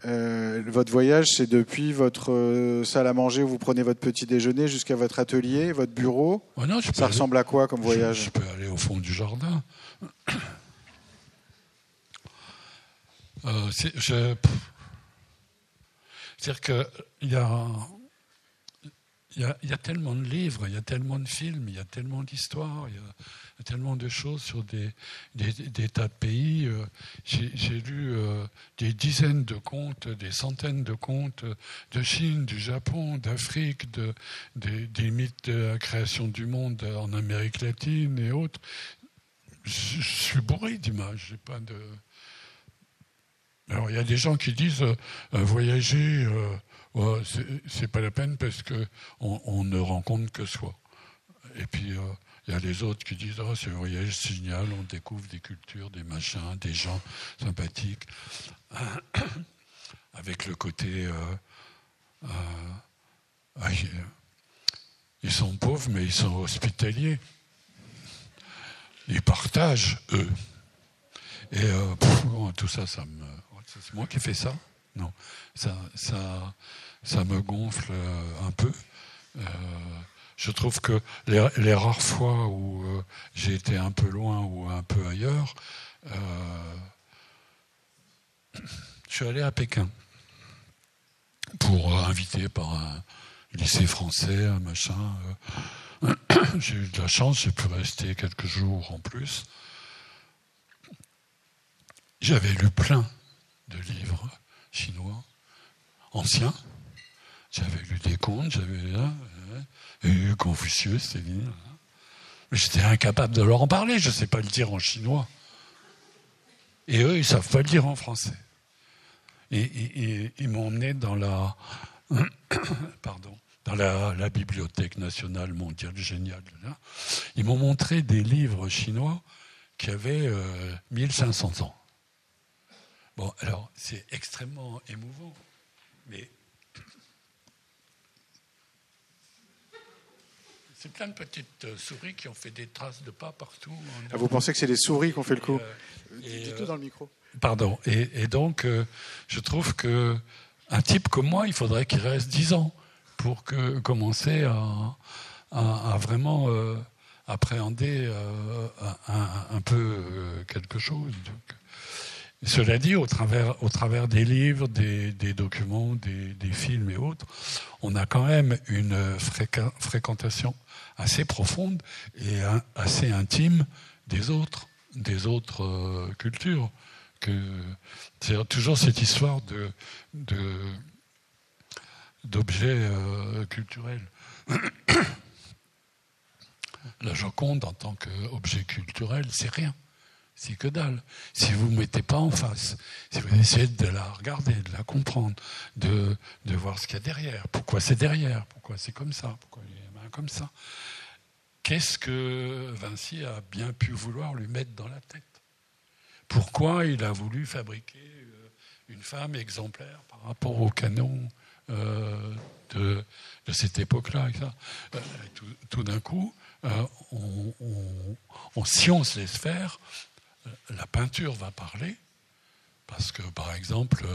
S1: votre voyage, c'est depuis votre salle à manger où vous prenez votre petit déjeuner jusqu'à votre atelier, votre bureau.
S2: Oh non,
S1: ça ressemble à quoi comme voyage?
S2: Je peux aller au fond du jardin. C'est-à-dire qu'il y a tellement de livres, il y a tellement de films, il y a tellement d'histoires, il y a tellement de choses sur des tas de pays. J'ai lu des dizaines de contes, des centaines de contes de Chine, du Japon, d'Afrique, des mythes de la création du monde en Amérique latine et autres. Je suis bourré d'images, j'ai pas de... Alors, il y a des gens qui disent voyager, c'est pas la peine parce qu'on ne rencontre que soi. Et puis, il y a les autres qui disent c'est un voyage génial, on découvre des cultures, des machins, des gens sympathiques. Avec le côté. Ils sont pauvres, mais ils sont hospitaliers. Ils partagent, eux. Et tout ça, ça me. C'est moi qui fais ça? Non. Ça me gonfle un peu. Je trouve que les rares fois où j'ai été un peu loin ou un peu ailleurs, je suis allé à Pékin pour invité par un lycée français, un machin. J'ai eu de la chance, j'ai pu rester quelques jours en plus. J'avais lu plein de livres chinois, anciens. J'avais lu des contes, j'avais lu Confucius, Céline. Mais j'étais incapable de leur en parler, je ne sais pas le dire en chinois. Et eux, ils ne savent pas le dire en français. Et ils m'ont emmené dans la Bibliothèque nationale mondiale géniale. Ils m'ont montré des livres chinois qui avaient 1500 ans. Bon, alors, c'est extrêmement émouvant, mais c'est plein de petites souris qui ont fait des traces de pas partout.
S1: Vous pensez que c'est les souris qui ont fait le coup? Dites-le dans le micro.
S2: Pardon. Et donc, je trouve qu'un type comme moi, il faudrait qu'il reste 10 ans pour commencer à vraiment appréhender un peu quelque chose. Donc, cela dit, au travers des livres, des documents, des films et autres, on a quand même une fréquentation assez profonde et assez intime des autres cultures. C'est toujours cette histoire d'objets culturels. La Joconde, en tant qu'objet culturel, c'est rien. C'est que dalle. Si vous ne vous mettez pas en face, si vous essayez de la regarder, de la comprendre, de voir ce qu'il y a derrière, pourquoi c'est derrière, pourquoi c'est comme ça, pourquoi il y a les mains comme ça, qu'est-ce que Vinci a bien pu vouloir lui mettre dans la tête? Pourquoi il a voulu fabriquer une femme exemplaire par rapport au canon de cette époque-là? Tout d'un coup, si on se laisse faire, la peinture va parler, parce que, par exemple,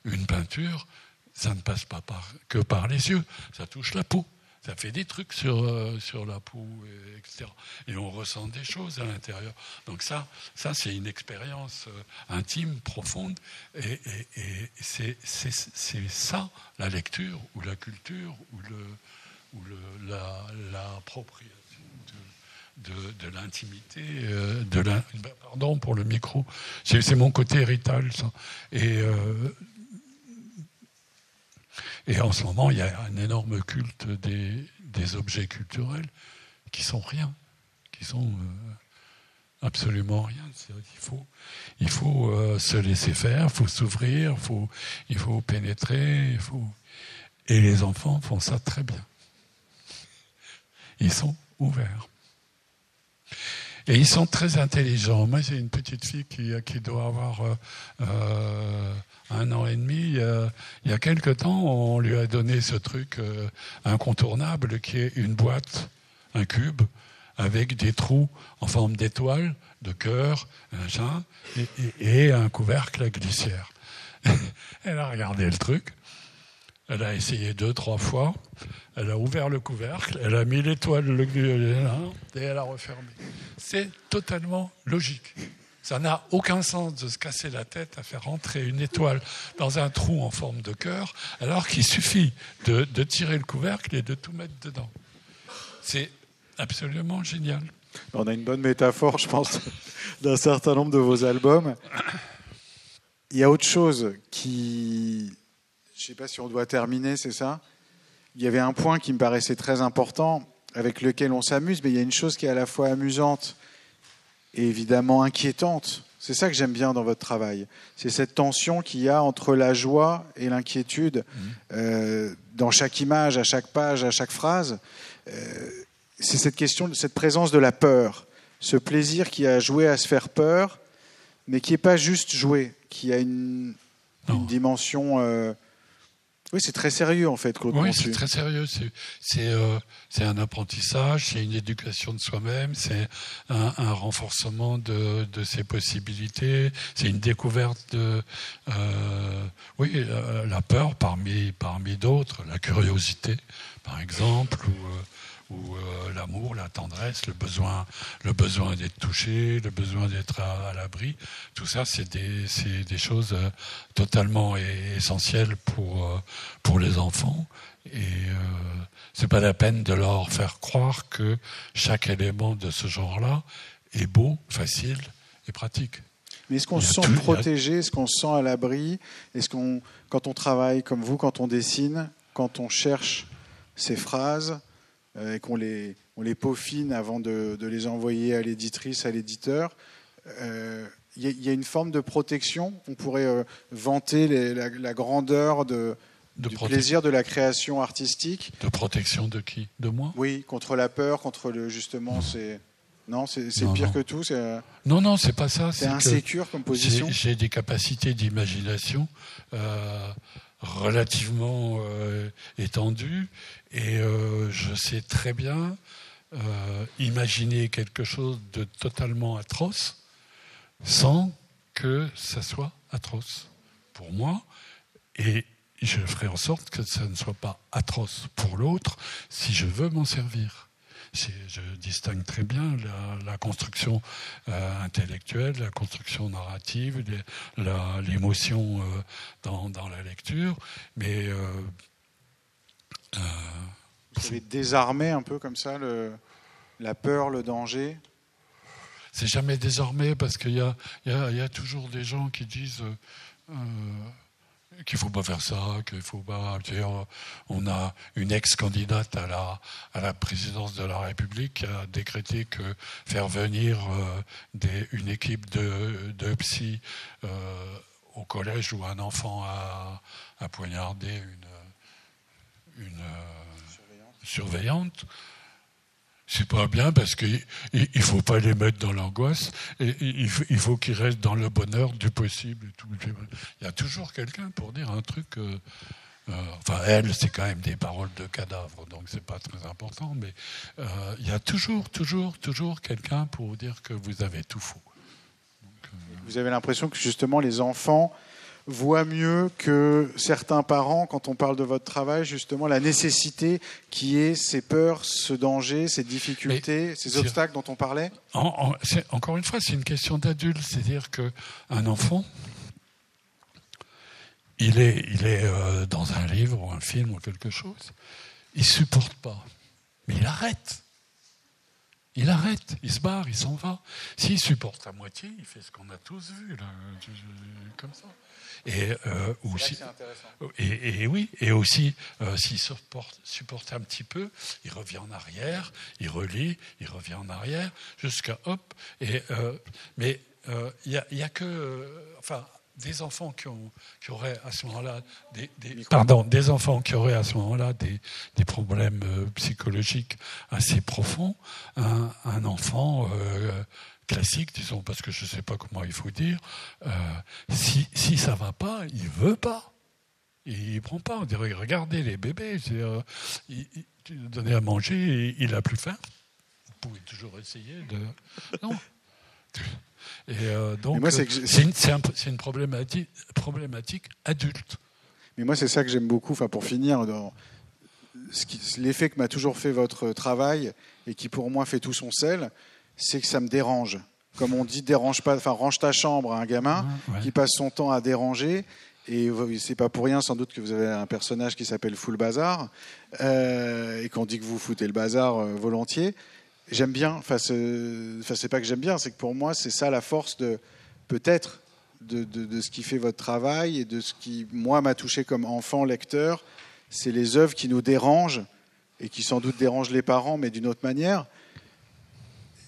S2: une peinture, ça ne passe pas que par les yeux, ça touche la peau. Ça fait des trucs sur la peau, etc. Et on ressent des choses à l'intérieur. Donc ça c'est une expérience intime, profonde. Et c'est ça, la lecture, ou la culture, ou l'appropriation de l'intimité. Pardon pour le micro. C'est mon côté héritage, ça. Et en ce moment, il y a un énorme culte des objets culturels qui sont rien, qui sont absolument rien. Il faut se laisser faire, il faut s'ouvrir, il faut pénétrer, Et les enfants font ça très bien. Ils sont ouverts. Et ils sont très intelligents. Moi, j'ai une petite fille qui doit avoir 1 an et demi. Il y a quelque temps, on lui a donné ce truc incontournable qui est une boîte, un cube, avec des trous en forme d'étoile, de cœur, et un couvercle à glissière. Elle a regardé le truc. Elle a essayé 2-3 fois, elle a ouvert le couvercle, elle a mis l'étoile et elle a refermé. C'est totalement logique. Ça n'a aucun sens de se casser la tête à faire rentrer une étoile dans un trou en forme de cœur, alors qu'il suffit de tirer le couvercle et de tout mettre dedans. C'est absolument génial.
S1: On a une bonne métaphore, je pense, d'un certain nombre de vos albums. Il y a autre chose qui... Je ne sais pas si on doit terminer, c'est ça ? Il y avait un point qui me paraissait très important, avec lequel on s'amuse, mais il y a une chose qui est à la fois amusante et évidemment inquiétante. C'est ça que j'aime bien dans votre travail. C'est cette tension qu'il y a entre la joie et l'inquiétude dans chaque image, à chaque page, à chaque phrase. C'est cette question, cette présence de la peur, ce plaisir qui a joué à se faire peur, mais qui n'est pas juste joué, qui a une dimension... Oui, c'est très sérieux en fait, Claude Pontu.
S2: Oui, c'est très sérieux. C'est un apprentissage, c'est une éducation de soi-même, c'est un renforcement de ses possibilités, c'est une découverte de la peur parmi d'autres, la curiosité par exemple, ou l'amour, la tendresse, le besoin d'être touché, le besoin d'être à l'abri. Tout ça, c'est des choses totalement essentielles pour les enfants. Et c'est pas la peine de leur faire croire que chaque élément de ce genre-là est beau, facile et pratique.
S1: Mais est-ce qu'on se sent protégé, est-ce qu'on se sent à l'abri, est-ce qu'on, quand on travaille comme vous, quand on dessine, quand on cherche ces phrases, et qu'on les peaufine avant de les envoyer à l'éditrice, à l'éditeur, il y a une forme de protection. On pourrait vanter la grandeur du plaisir de la création artistique.
S2: De protection de qui ? De moi ?
S1: Oui, contre la peur, contre justement c'est pire que tout.
S2: Non, c'est pas ça.
S1: C'est insécure comme position.
S2: J'ai des capacités d'imagination relativement étendues et je sais très bien imaginer quelque chose de totalement atroce sans que ça soit atroce pour moi, et je ferai en sorte que ça ne soit pas atroce pour l'autre si je veux m'en servir. Je distingue très bien la construction intellectuelle, la construction narrative, l'émotion dans la lecture, mais
S1: vous avez désarmé un peu comme ça la peur, le danger.
S2: C'est jamais désarmé parce qu'il y a toujours des gens qui disent qu'il ne faut pas faire ça, qu'il faut pas... On a une ex-candidate à la présidence de la République qui a décrété que faire venir une équipe de psy au collège où un enfant a poignardé une surveillante, c'est pas bien parce qu'il ne faut pas les mettre dans l'angoisse, et il faut qu'ils restent dans le bonheur du possible. Et tout. Il y a toujours quelqu'un pour dire un truc. Enfin, elle, c'est quand même des paroles de cadavre, donc c'est pas très important, mais il y a toujours quelqu'un pour vous dire que vous avez tout faux. Donc,
S1: vous avez l'impression que justement les enfants voit mieux que certains parents, quand on parle de votre travail, justement, la nécessité qui est ces peurs, ce danger, ces difficultés, ces obstacles dont on parlait ?
S2: Encore une fois, c'est une question d'adulte. C'est-à-dire qu'un enfant, il est dans un livre ou un film ou quelque chose, il ne supporte pas, mais il arrête. il arrête, il se barre, il s'en va. S'il supporte à moitié, il fait ce qu'on a tous vu, là, comme ça. Et aussi, et aussi, s'il supporte un petit peu, il revient en arrière, il relit, il revient en arrière, jusqu'à hop. Mais il y a que, des enfants qui auraient à ce moment-là des enfants qui auraient à ce moment-là des problèmes psychologiques assez profonds. Un enfant classique, disons, parce que je ne sais pas comment il faut dire, si ça ne va pas, il ne veut pas. Il ne prend pas. On dirait, regardez les bébés, tu lui donnes à manger, il n'a plus faim. Vous pouvez toujours essayer de... Non. Et donc, c'est une problématique adulte.
S1: Mais moi, c'est ça que j'aime beaucoup. Pour finir, l'effet que m'a toujours fait votre travail et qui pour moi fait tout son sel, c'est que ça me dérange. Comme on dit, dérange pas. Range ta chambre à un gamin qui passe son temps à déranger. Et c'est pas pour rien sans doute que vous avez un personnage qui s'appelle Fout le Bazar et qu'on dit que vous foutez le bazar volontiers. J'aime bien, c'est pas que j'aime bien, c'est que pour moi, c'est ça la force peut-être de ce qui fait votre travail et de ce qui, moi, m'a touché comme enfant lecteur. C'est les œuvres qui nous dérangent et qui sans doute dérangent les parents, mais d'une autre manière.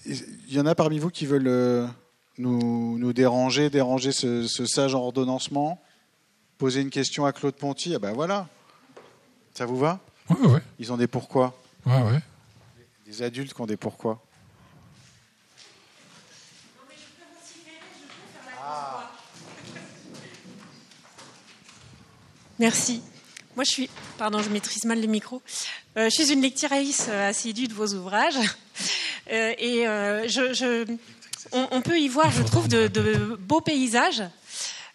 S1: Il y en a parmi vous qui veulent nous déranger ce sage ordonnancement, poser une question à Claude Ponty. Ah ben voilà, ça vous va ?
S2: Oui.
S1: Ils ont des pourquoi.
S2: Oui.
S1: Des adultes qui ont des pourquoi.
S3: Non, mais je peux vociférer, je peux faire la voix. Merci. Moi, je maîtrise mal le micro. Je suis une lectrice assidue de vos ouvrages. On peut y voir, je trouve, de beaux paysages,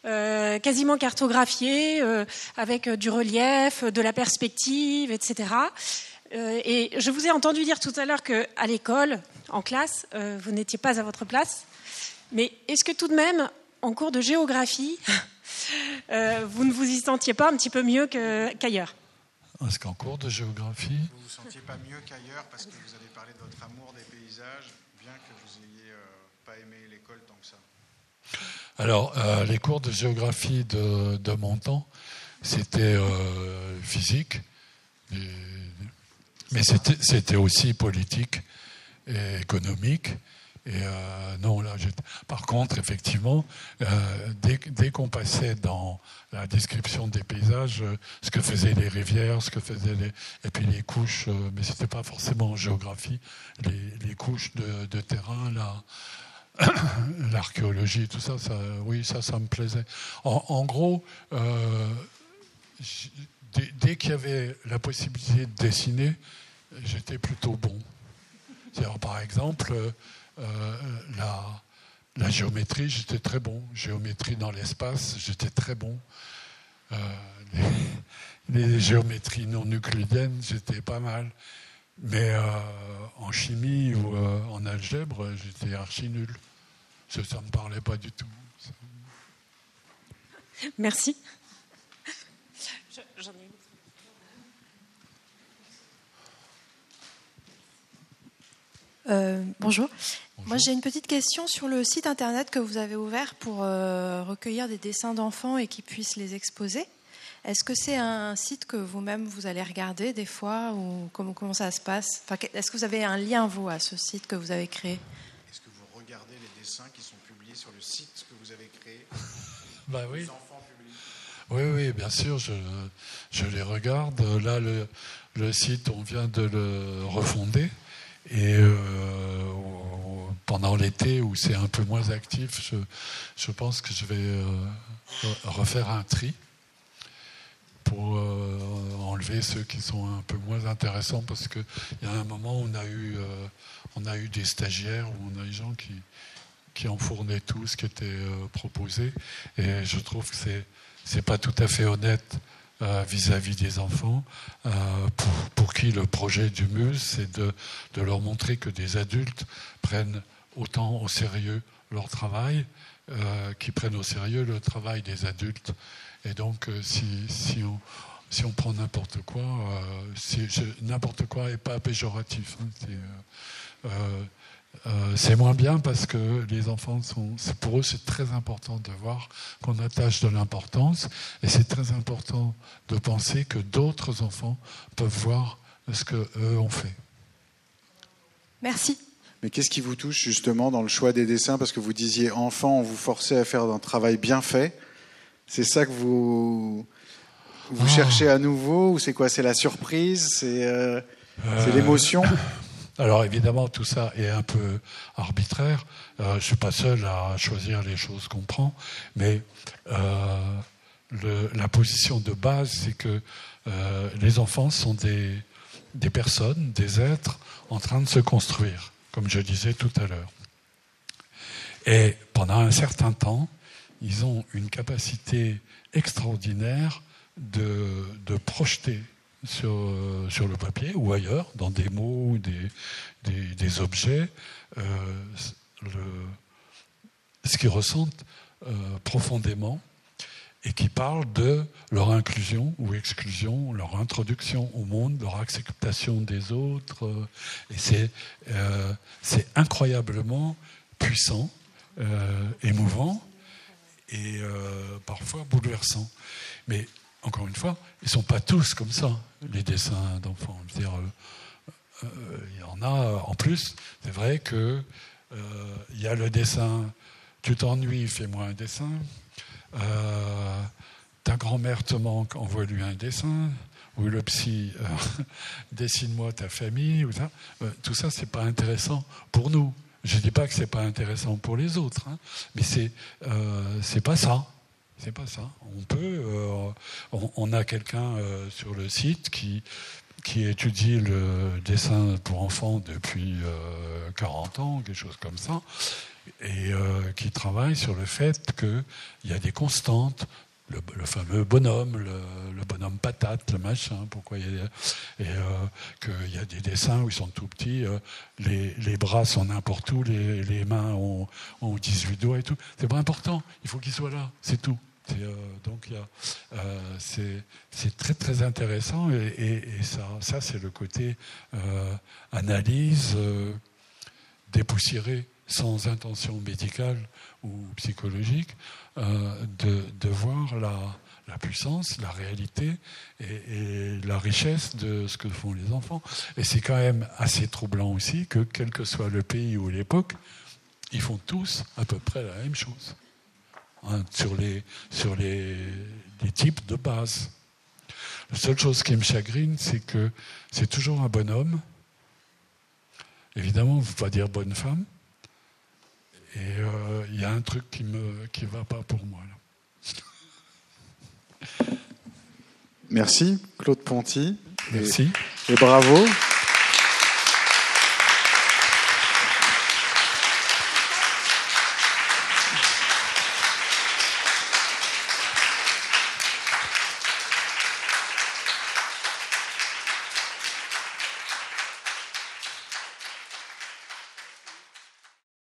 S3: quasiment cartographiés, avec du relief, de la perspective, etc. Et je vous ai entendu dire tout à l'heure qu'à l'école, en classe, vous n'étiez pas à votre place. Mais est-ce que tout de même, en cours de géographie, vous ne vous y sentiez pas un petit peu mieux qu'ailleurs ?
S2: Est-ce qu'en cours de géographie...
S1: Vous ne vous sentiez pas mieux qu'ailleurs parce que vous avez parlé de votre amour des paysages, bien que vous n'ayez pas aimé l'école tant que ça.
S2: Alors, les cours de géographie de mon temps, c'était physique, mais c'était aussi politique et économique. Et non, là, par contre, effectivement, dès qu'on passait dans la description des paysages, ce que faisaient les rivières, ce que faisaient et puis les couches, mais c'était pas forcément en géographie, les couches de terrain, l'archéologie, tout ça, oui, ça me plaisait. En gros, dès qu'il y avait la possibilité de dessiner, j'étais plutôt bon. C'est-à-dire, par exemple, la géométrie, j'étais très bon. Géométrie dans l'espace, j'étais très bon. Les géométries non euclidiennes, j'étais pas mal. Mais en chimie ou en algèbre, j'étais archi nul. Ça ne me parlait pas du tout.
S3: Merci. J'en ai une.
S4: Bonjour. Moi, j'ai une petite question sur le site internet que vous avez ouvert pour recueillir des dessins d'enfants et qu'ils puissent les exposer. Est-ce que c'est un site que vous-même vous allez regarder des fois ou comment ça se passe ? Est-ce que vous avez un lien, vous, à ce site que vous avez créé ?
S1: Est-ce que vous regardez les dessins qui sont publiés sur le site que vous avez créé ?
S2: Bah oui.
S1: Les enfants publient.
S2: Oui, bien sûr, je les regarde. Là, le site, on vient de le refonder. Et pendant l'été, où c'est un peu moins actif, je pense que je vais refaire un tri pour enlever ceux qui sont un peu moins intéressants, parce qu'il y a un moment où on a eu des stagiaires, où on a des gens qui enfournaient tout ce qui était proposé, et je trouve que c'est pas tout à fait honnête vis-à-vis des enfants, pour qui le projet du MUSE, c'est de leur montrer que des adultes prennent autant au sérieux leur travail, qu'ils prennent au sérieux le travail des adultes. Et donc, si si on prend n'importe quoi, n'importe quoi n'est pas péjoratif. C'est moins bien parce que les enfants pour eux c'est très important de voir qu'on attache de l'importance, et c'est très important de penser que d'autres enfants peuvent voir ce qu'eux ont fait.
S4: Merci.
S1: Mais qu'est-ce qui vous touche justement dans le choix des dessins? Parce que vous disiez enfant, on vous forçait à faire un travail bien fait. C'est ça que vous cherchez à nouveau, ou c'est quoi? C'est la surprise? C'est l'émotion?
S2: Alors évidemment, tout ça est un peu arbitraire. Je ne suis pas seul à choisir les choses qu'on prend, mais la position de base, c'est que les enfants sont des personnes, des êtres en train de se construire, comme je disais tout à l'heure. Et pendant un certain temps, ils ont une capacité extraordinaire de projeter sur le papier ou ailleurs, dans des mots, des objets, ce qu'ils ressentent profondément, et qui parlent de leur inclusion ou exclusion, leur introduction au monde, leur acceptation des autres. Et c'est incroyablement puissant, émouvant et parfois bouleversant. Mais encore une fois, ils ne sont pas tous comme ça, les dessins d'enfants. Je veux dire, il y en a, en plus, c'est vrai qu'il y a le dessin, tu t'ennuies, fais-moi un dessin. Ta grand-mère te manque, envoie-lui un dessin. Ou le psy, dessine-moi ta famille. Ou ça. Tout ça, c'est pas intéressant pour nous. Je dis pas que c'est pas intéressant pour les autres, hein, mais c'est pas ça. C'est pas ça. On a quelqu'un sur le site qui étudie le dessin pour enfants depuis 40 ans, quelque chose comme ça, et qui travaille sur le fait qu'il y a des constantes, le fameux bonhomme, le bonhomme patate, le machin, pourquoi qu'il y a des dessins où ils sont tout petits, les bras sont n'importe où, les mains ont 18 doigts et tout. C'est pas important, il faut qu'ils soient là, c'est tout. Donc c'est très très intéressant, et ça c'est le côté analyse dépoussiérée, sans intention médicale ou psychologique, de voir la puissance, la réalité et la richesse de ce que font les enfants. Et c'est quand même assez troublant aussi que, quel que soit le pays ou l'époque, ils font tous à peu près la même chose, hein, sur les types de base. La seule chose qui me chagrine, c'est que c'est toujours un bonhomme. Évidemment, on ne peut pas dire bonne femme. Et il y a un truc qui ne va pas pour moi, là.
S1: Merci, Claude Ponty.
S2: Merci.
S1: Et bravo.